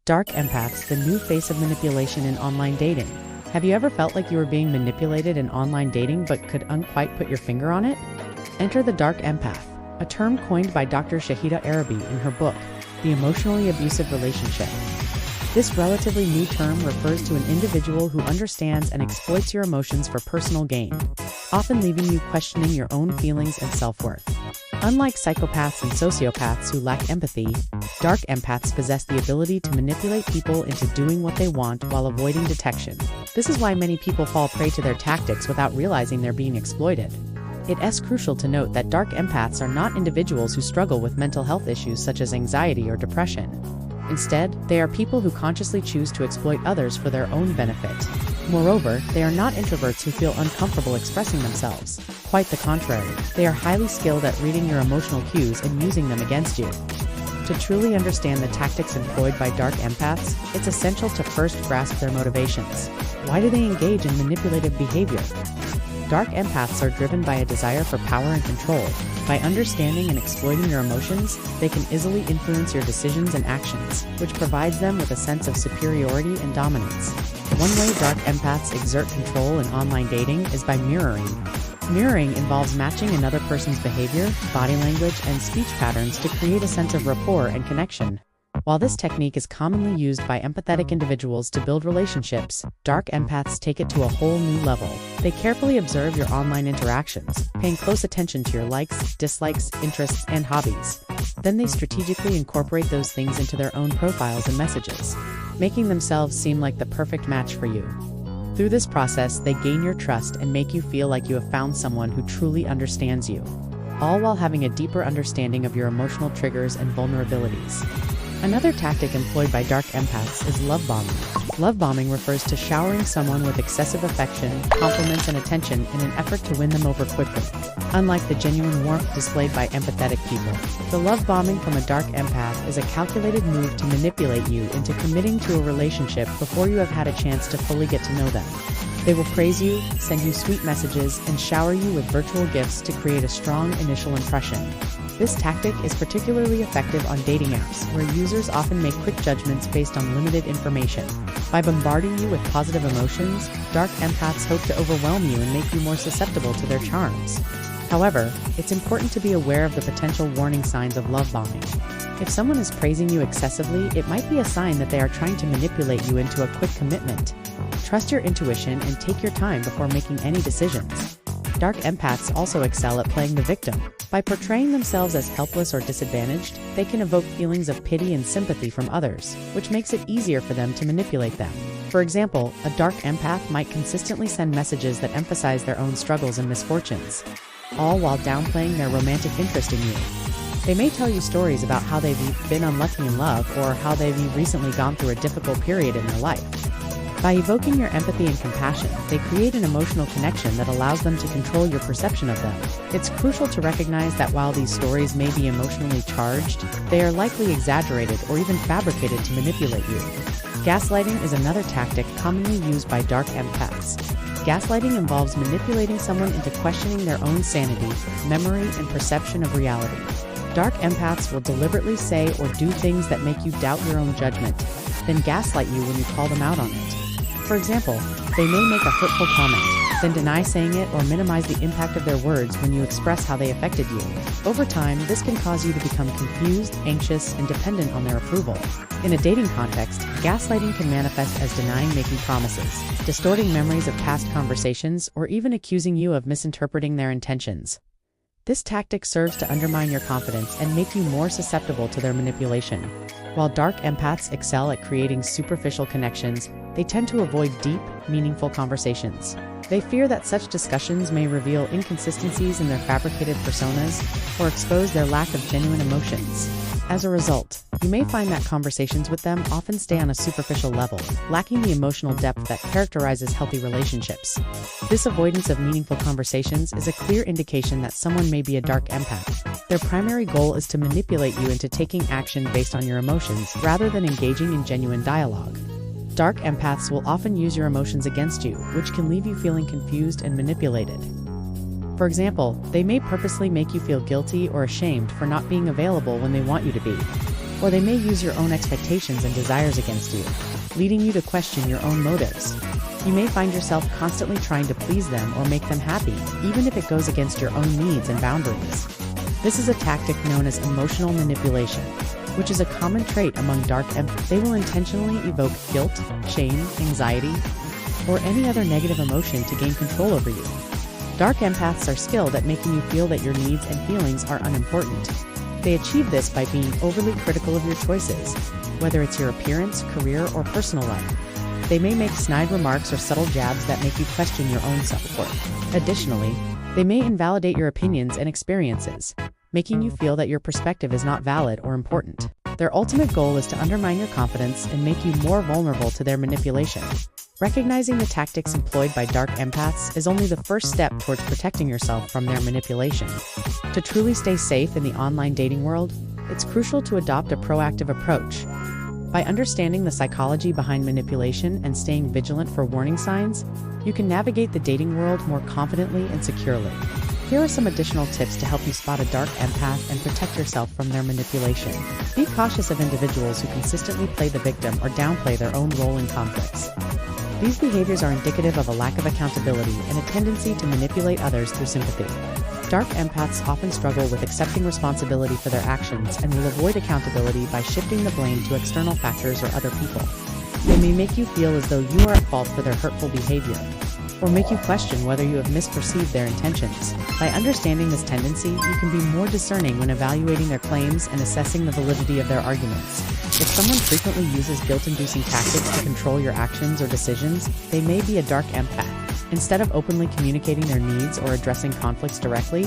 Dark empaths, the new face of manipulation in online dating. Have you ever felt like you were being manipulated in online dating but couldn't quite put your finger on it? Enter the dark empath, a term coined by Dr. Shahida Arabi in her book, The Emotionally Abusive Relationship. This relatively new term refers to an individual who understands and exploits your emotions for personal gain, often leaving you questioning your own feelings and self-worth. Unlike psychopaths and sociopaths who lack empathy, dark empaths possess the ability to manipulate people into doing what they want while avoiding detection. This is why many people fall prey to their tactics without realizing they're being exploited. It is crucial to note that dark empaths are not individuals who struggle with mental health issues such as anxiety or depression. Instead, they are people who consciously choose to exploit others for their own benefit. Moreover, they are not introverts who feel uncomfortable expressing themselves. Quite the contrary, they are highly skilled at reading your emotional cues and using them against you. To truly understand the tactics employed by dark empaths, it's essential to first grasp their motivations. Why do they engage in manipulative behavior? Dark empaths are driven by a desire for power and control. By understanding and exploiting your emotions, they can easily influence your decisions and actions, which provides them with a sense of superiority and dominance. One way dark empaths exert control in online dating is by mirroring. Mirroring involves matching another person's behavior, body language, and speech patterns to create a sense of rapport and connection. While this technique is commonly used by empathetic individuals to build relationships, dark empaths take it to a whole new level. They carefully observe your online interactions, paying close attention to your likes, dislikes, interests, and hobbies. Then they strategically incorporate those things into their own profiles and messages, making themselves seem like the perfect match for you. Through this process, they gain your trust and make you feel like you have found someone who truly understands you, all while having a deeper understanding of your emotional triggers and vulnerabilities. Another tactic employed by dark empaths is love bombing. Love bombing refers to showering someone with excessive affection, compliments, and attention in an effort to win them over quickly. Unlike the genuine warmth displayed by empathetic people, the love bombing from a dark empath is a calculated move to manipulate you into committing to a relationship before you have had a chance to fully get to know them. They will praise you, send you sweet messages, and shower you with virtual gifts to create a strong initial impression. This tactic is particularly effective on dating apps, where users often make quick judgments based on limited information. By bombarding you with positive emotions, dark empaths hope to overwhelm you and make you more susceptible to their charms. However, it's important to be aware of the potential warning signs of love bombing. If someone is praising you excessively, it might be a sign that they are trying to manipulate you into a quick commitment. Trust your intuition and take your time before making any decisions. Dark empaths also excel at playing the victim. By portraying themselves as helpless or disadvantaged, they can evoke feelings of pity and sympathy from others, which makes it easier for them to manipulate them. For example, a dark empath might consistently send messages that emphasize their own struggles and misfortunes, all while downplaying their romantic interest in you. They may tell you stories about how they've been unlucky in love or how they've recently gone through a difficult period in their life. By evoking your empathy and compassion, they create an emotional connection that allows them to control your perception of them. It's crucial to recognize that while these stories may be emotionally charged, they are likely exaggerated or even fabricated to manipulate you. Gaslighting is another tactic commonly used by dark empaths. Gaslighting involves manipulating someone into questioning their own sanity, memory, and perception of reality. Dark empaths will deliberately say or do things that make you doubt your own judgment, then gaslight you when you call them out on it. For example, they may make a hurtful comment, then deny saying it or minimize the impact of their words when you express how they affected you. Over time, this can cause you to become confused, anxious, and dependent on their approval. In a dating context, gaslighting can manifest as denying making promises, distorting memories of past conversations, or even accusing you of misinterpreting their intentions. This tactic serves to undermine your confidence and make you more susceptible to their manipulation. While dark empaths excel at creating superficial connections, they tend to avoid deep, meaningful conversations. They fear that such discussions may reveal inconsistencies in their fabricated personas or expose their lack of genuine emotions. As a result, you may find that conversations with them often stay on a superficial level, lacking the emotional depth that characterizes healthy relationships. This avoidance of meaningful conversations is a clear indication that someone may be a dark empath. Their primary goal is to manipulate you into taking action based on your emotions rather than engaging in genuine dialogue. Dark empaths will often use your emotions against you, which can leave you feeling confused and manipulated. For example, they may purposely make you feel guilty or ashamed for not being available when they want you to be. Or they may use your own expectations and desires against you, leading you to question your own motives. You may find yourself constantly trying to please them or make them happy, even if it goes against your own needs and boundaries. This is a tactic known as emotional manipulation, which is a common trait among dark empaths. They will intentionally evoke guilt, shame, anxiety, or any other negative emotion to gain control over you. Dark empaths are skilled at making you feel that your needs and feelings are unimportant. They achieve this by being overly critical of your choices, whether it's your appearance, career, or personal life. They may make snide remarks or subtle jabs that make you question your own self-worth. Additionally, they may invalidate your opinions and experiences, making you feel that your perspective is not valid or important. Their ultimate goal is to undermine your confidence and make you more vulnerable to their manipulation. Recognizing the tactics employed by dark empaths is only the first step towards protecting yourself from their manipulation. To truly stay safe in the online dating world, it's crucial to adopt a proactive approach. By understanding the psychology behind manipulation and staying vigilant for warning signs, you can navigate the dating world more confidently and securely. Here are some additional tips to help you spot a dark empath and protect yourself from their manipulation. Be cautious of individuals who consistently play the victim or downplay their own role in conflicts. These behaviors are indicative of a lack of accountability and a tendency to manipulate others through sympathy. Dark empaths often struggle with accepting responsibility for their actions and will avoid accountability by shifting the blame to external factors or other people. They may make you feel as though you are at fault for their hurtful behavior, or make you question whether you have misperceived their intentions. By understanding this tendency, you can be more discerning when evaluating their claims and assessing the validity of their arguments. If someone frequently uses guilt-inducing tactics to control your actions or decisions, they may be a dark empath. Instead of openly communicating their needs or addressing conflicts directly,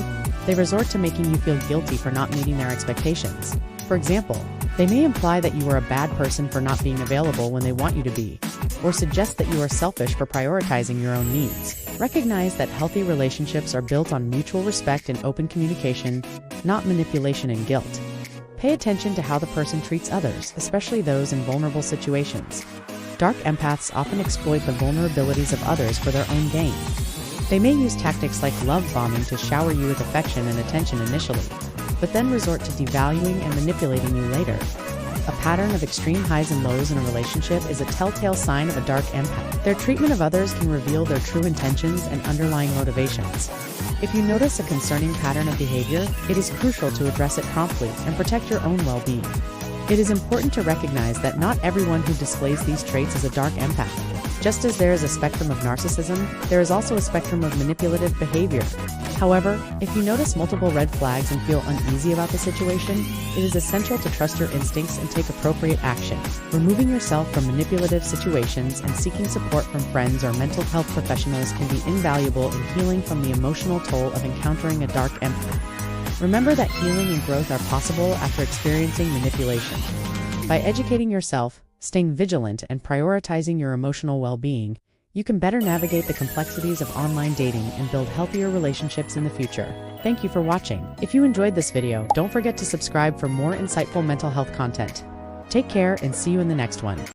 they resort to making you feel guilty for not meeting their expectations. For example, they may imply that you are a bad person for not being available when they want you to be, or suggest that you are selfish for prioritizing your own needs. Recognize that healthy relationships are built on mutual respect and open communication, not manipulation and guilt. Pay attention to how the person treats others, especially those in vulnerable situations. Dark empaths often exploit the vulnerabilities of others for their own gain. They may use tactics like love bombing to shower you with affection and attention initially, but then resort to devaluing and manipulating you later. A pattern of extreme highs and lows in a relationship is a telltale sign of a dark empath. Their treatment of others can reveal their true intentions and underlying motivations. If you notice a concerning pattern of behavior, it is crucial to address it promptly and protect your own well-being. It is important to recognize that not everyone who displays these traits is a dark empath. Just as there is a spectrum of narcissism, there is also a spectrum of manipulative behavior. However, if you notice multiple red flags and feel uneasy about the situation, it is essential to trust your instincts and take appropriate action. Removing yourself from manipulative situations and seeking support from friends or mental health professionals can be invaluable in healing from the emotional toll of encountering a dark empath. Remember that healing and growth are possible after experiencing manipulation. By educating yourself, staying vigilant, and prioritizing your emotional well-being, you can better navigate the complexities of online dating and build healthier relationships in the future. Thank you for watching. If you enjoyed this video, don't forget to subscribe for more insightful mental health content. Take care and see you in the next one.